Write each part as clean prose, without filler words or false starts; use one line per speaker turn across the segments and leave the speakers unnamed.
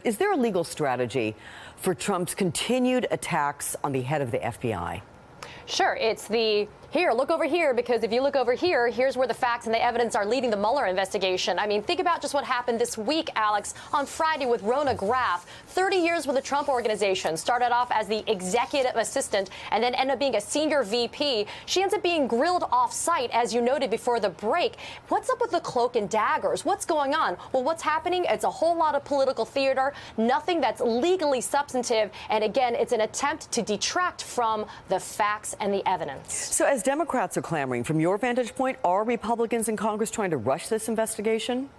Is there a legal strategy for Trump's continued attacks on the head of the FBI?
Sure. It's the here, look over here, because if you look over here, here's where the facts and the evidence are leading the Mueller investigation. I mean, think about just what happened this week, Alex, on Friday with Rhona Graff. 30 years with the Trump organization, started off as the executive assistant and then ended up being a senior VP. She ends up being grilled off-site, as you noted before the break. What's up with the cloak and daggers? What's going on? Well, what's happening? It's a whole lot of political theater, nothing that's legally substantive. And again, it's an attempt to detract from the facts and the evidence.
So as Democrats are clamoring, from your vantage point, are Republicans in Congress trying to rush this investigation?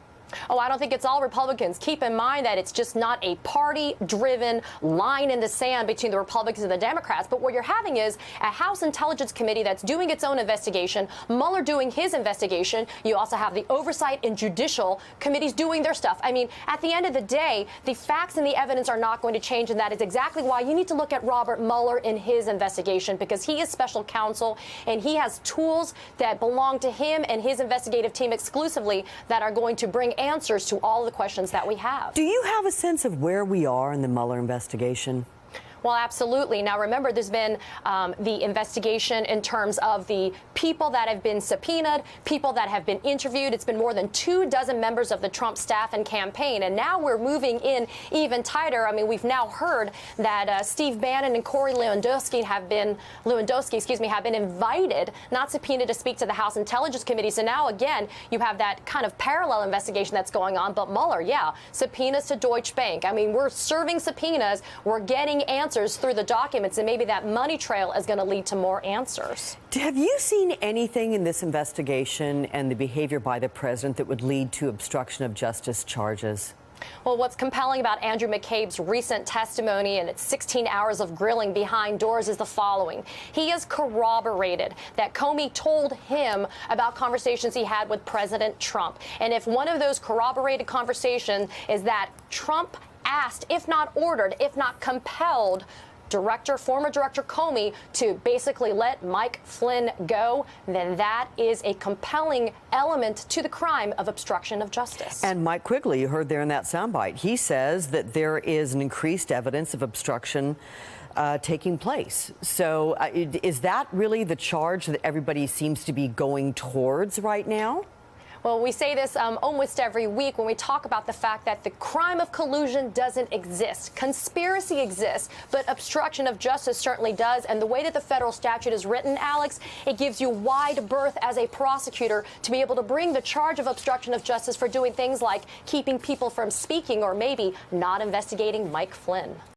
Oh, I don't think it's all Republicans. Keep in mind that it's just not a party-driven line in the sand between the Republicans and the Democrats. But what you're having is a House Intelligence Committee that's doing its own investigation, Mueller doing his investigation. You also have the Oversight and Judicial Committees doing their stuff. I mean, at the end of the day, the facts and the evidence are not going to change, and that is exactly why you need to look at Robert Mueller in his investigation, because he is special counsel, and he has tools that belong to him and his investigative team exclusively that are going to bring answers to all the questions that we have.
Do you have a sense of where we are in the Mueller investigation?
Well, absolutely. Now, remember, there's been the investigation in terms of the people that have been subpoenaed, people that have been interviewed. It's been more than 24 members of the Trump staff and campaign. And now we're moving in even tighter. I mean, we've now heard that Steve Bannon and Corey Lewandowski have been invited, not subpoenaed, to speak to the House Intelligence Committee. So now, again, you have that kind of parallel investigation that's going on. But Mueller, yeah, subpoenas to Deutsche Bank. I mean, we're serving subpoenas. We're getting answers through the documents, and maybe that money trail is going to lead to more answers.
Have you seen anything in this investigation and the behavior by the president that would lead to obstruction of justice charges?
Well, what's compelling about Andrew McCabe's recent testimony and its 16 hours of grilling behind doors is the following. He has corroborated that Comey told him about conversations he had with President Trump. And if one of those corroborated conversations is that Trump asked, if not ordered, if not compelled, former Director Comey to basically let Mike Flynn go, then that is a compelling element to the crime of obstruction of justice.
And Mike Quigley, you heard there in that soundbite, he says that there is an increased evidence of obstruction taking place. So is that really the charge that everybody seems to be going towards right now?
Well, we say this almost every week when we talk about the fact that the crime of collusion doesn't exist. Conspiracy exists, but obstruction of justice certainly does. And the way that the federal statute is written, Alex, it gives you wide berth as a prosecutor to be able to bring the charge of obstruction of justice for doing things like keeping people from speaking or maybe not investigating Mike Flynn.